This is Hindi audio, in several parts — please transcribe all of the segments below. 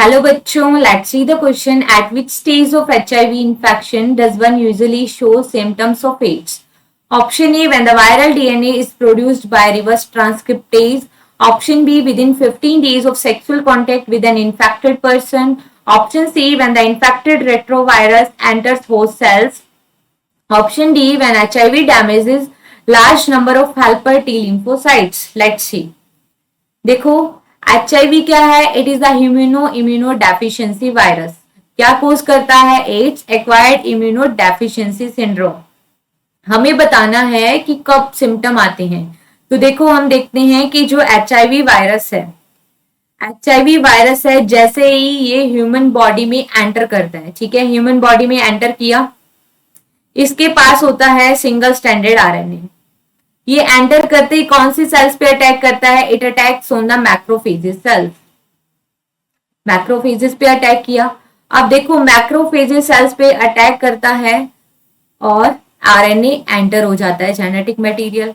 Hello बच्चों, let's see the question. At which stage of HIV infection does one usually show symptoms of AIDS? Option A, when the viral DNA is produced by reverse transcriptase. Option B, within 15 days of sexual contact with an infected person. Option C, when the infected retrovirus enters host cells. Option D, when HIV damages large number of helper T lymphocytes. Let's see. देखो, HIV क्या है? It is the immunodeficiency virus. क्या कोज करता है? AIDS, acquired immunodeficiency syndrome. हमें बताना है कि कब सिम्टम आते हैं. तो देखो, हम देखते हैं कि जो HIV वायरस है जैसे ही ये ह्यूमन बॉडी में एंटर करता है, ठीक है, ह्यूमन बॉडी में एंटर किया, इसके पास होता है सिंगल स्टैंडर्ड आरएनए. ये एंटर करते ही कौन सी सेल्स पे अटैक करता है? It attacks on the macrophages cells. Macrophages पे अटैक किया. अब देखो, मैक्रोफेजेस सेल्स पे अटैक करता है और आरएनए एंटर हो जाता है, जेनेटिक मटेरियल.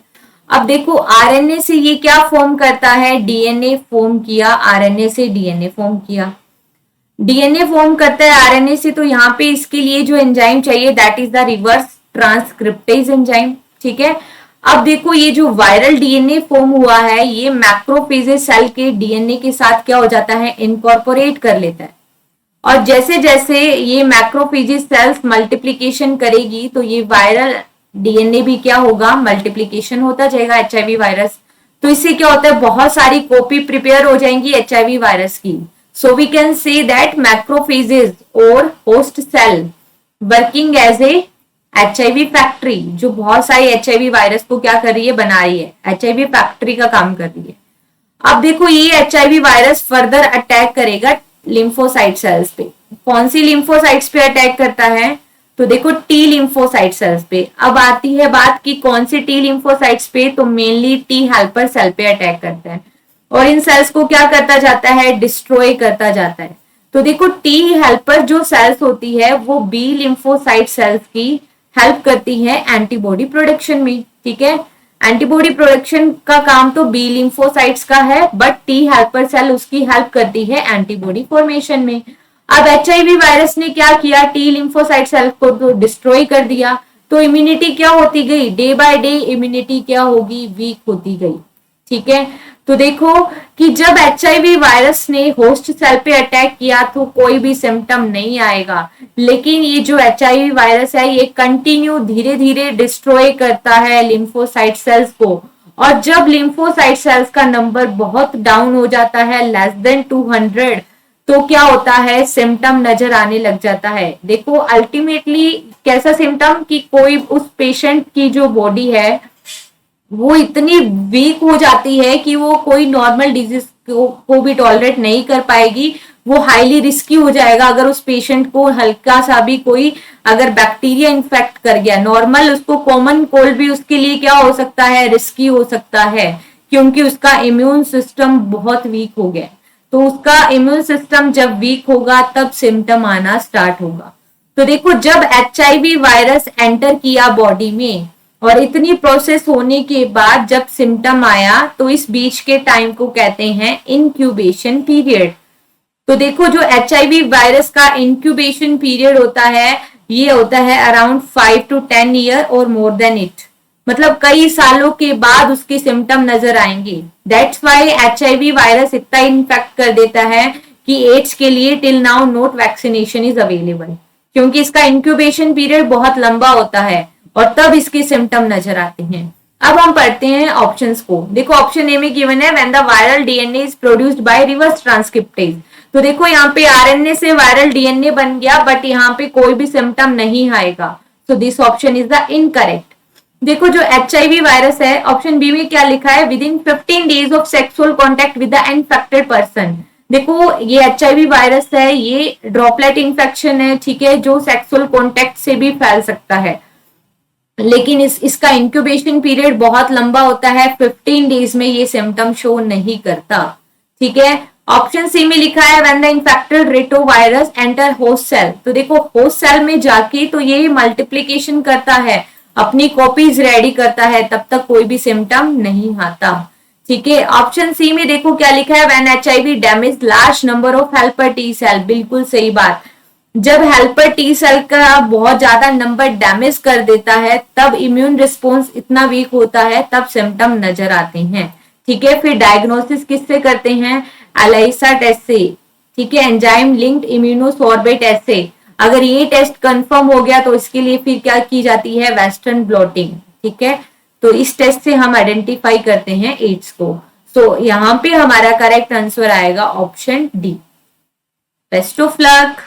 अब देखो, आरएनए से ये क्या फॉर्म करता है? डीएनए फॉर्म किया. आरएनए से डीएनए फॉर्म किया. डीएनए फॉर्म करता है आरएनए से, तो यहाँ पे इसके लिए जो एंजाइम चाहिए that is the reverse transcriptase enzyme. ठीक है. अब देखो, ये जो वायरल डीएनए फॉर्म हुआ है ये मैक्रोफेजेस सेल के डीएनए के साथ क्या हो जाता है? इनकॉर्पोरेट कर लेता है. और जैसे जैसे ये मैक्रोफेजेस सेल्स मल्टीप्लीकेशन करेगी तो ये वायरल डीएनए भी क्या होगा? मल्टीप्लीकेशन होता जाएगा एचआईवी वायरस. तो इससे क्या होता है? बहुत सारी कॉपी प्रिपेयर हो जाएंगी एचआईवी वायरस की. So we can say that macrophages और host cell working as a HIV factory, जो बहुत सारी एचआईवी वायरस को क्या कर रही है? बना रही है. एचआईवी फैक्ट्री का काम कर रही है. अब देखो, ये एचआईवी वायरस फर्दर अटैक करेगा लिम्फोसाइट सेल्स पे. कौन सी लिम्फोसाइट्स पे अटैक करता है? तो देखो, टी लिम्फोसाइट सेल्स पे. अब आती है बात कि कौन सी टी लिम्फोसाइट्स पे? तो मेनली टी हेल्पर सेल पे अटैक करता है और इन सेल्स को क्या करता जाता है? डिस्ट्रॉय करता जाता है. तो देखो, टी हेल्पर जो सेल्स होती है वो बी लिम्फोसाइट सेल्स की हेल्प करती है एंटीबॉडी प्रोडक्शन में. ठीक है. एंटीबॉडी प्रोडक्शन का काम तो बी लिम्फोसाइट्स का है, बट टी हेल्पर सेल उसकी हेल्प करती है एंटीबॉडी फॉर्मेशन में. अब एचआईवी वायरस ने क्या किया? टी लिम्फोसाइट सेल को तो डिस्ट्रॉय कर दिया. तो इम्यूनिटी क्या होती गई? डे बाय डे इम्यूनिटी क्या होगी? वीक होती गई. ठीक है. तो देखो कि जब एचआईवी वायरस ने होस्ट सेल पे अटैक किया तो कोई भी सिम्टम नहीं आएगा, लेकिन ये जो एचआईवी वायरस है ये कंटिन्यू धीरे धीरे डिस्ट्रॉय करता है लिम्फोसाइट सेल्स को. और जब लिम्फोसाइट सेल्स का नंबर बहुत डाउन हो जाता है, लेस देन 200, तो क्या होता है? सिम्टम नजर आने लग जाता है. देखो, अल्टीमेटली कैसा सिम्टम कि कोई उस पेशेंट की जो बॉडी है वो इतनी वीक हो जाती है कि वो कोई नॉर्मल डिजीज को भी टॉलरेट नहीं कर पाएगी. वो हाईली रिस्की हो जाएगा अगर उस पेशेंट को हल्का सा भी कोई अगर बैक्टीरिया इन्फेक्ट कर गया. नॉर्मल उसको कॉमन कोल्ड भी उसके लिए क्या हो सकता है? रिस्की हो सकता है, क्योंकि उसका इम्यून सिस्टम बहुत वीक हो गया. तो उसका इम्यून सिस्टम जब वीक होगा तब सिम्टम आना स्टार्ट होगा. तो देखो, जब एचआईवी वायरस एंटर किया बॉडी में और इतनी प्रोसेस होने के बाद जब सिम्टम आया तो इस बीच के टाइम को कहते हैं इंक्यूबेशन पीरियड. तो देखो, जो एचआईवी वायरस का इंक्यूबेशन पीरियड होता है ये होता है अराउंड 5 to 10 ईयर और मोर देन इट. मतलब कई सालों के बाद उसके सिम्टम नजर आएंगे. दैट्स व्हाई एचआईवी वायरस इतना इन्फेक्ट कर देता है कि एड्स के लिए till now note vaccination is available, क्योंकि इसका इंक्यूबेशन पीरियड बहुत लंबा होता है और तब इसके सिम्टम नजर आते हैं. अब हम पढ़ते हैं ऑप्शंस को. देखो, ऑप्शन ए में गिवन है when the viral DNA is produced by reverse transcriptase. तो देखो, यहाँ पे आरएनए से वायरल डीएनए बन गया, बट यहाँ पे कोई भी सिम्टम नहीं आएगा. So this option is the incorrect. देखो, जो एचआईवी वायरस है, ऑप्शन बी में क्या लिखा है? With in 15 days of sexual contact with the infected person. देखो, ये एचआईवी वायरस है, ये ड्रॉपलेट इन्फेक्शन है, ठीक है, जो सेक्सुअल कॉन्टेक्ट से भी फैल सकता है, लेकिन इसका इंक्यूबेशन पीरियड बहुत लंबा होता है. 15 डेज में ये सिम्टम शो नहीं करता. ठीक है. ऑप्शन सी में लिखा है when the infected retrovirus enter host cell. तो देखो, होस्ट सेल में जाके तो ये मल्टीप्लीकेशन करता है, अपनी कॉपीज रेडी करता है, तब तक कोई भी सिम्टम नहीं आता. ठीक है। ऑप्शन सी में देखो क्या लिखा है, when HIV damage large number of helper T cell, बिल्कुल सही बात। जब हेल्पर टी सेल का बहुत ज्यादा नंबर डैमेज कर देता है तब इम्यून रिस्पॉन्स इतना वीक होता है, तब सिम्टम नजर आते हैं। ठीक है, फिर डायग्नोसिस किससे करते हैं, एलाइसा टेस्ट से। ठीक है, एंजाइम लिंक्ड इम्यूनोसॉर्बेट ऐसे, अगर ये टेस्ट कंफर्म हो गया तो इसके लिए फिर क्या की जाती है, वेस्टर्न ब्लॉटिंग। ठीक है, तो इस टेस्ट से हम आइडेंटिफाई करते हैं एड्स को। सो यहाँ पे हमारा करेक्ट आंसर आएगा option D. Best of luck.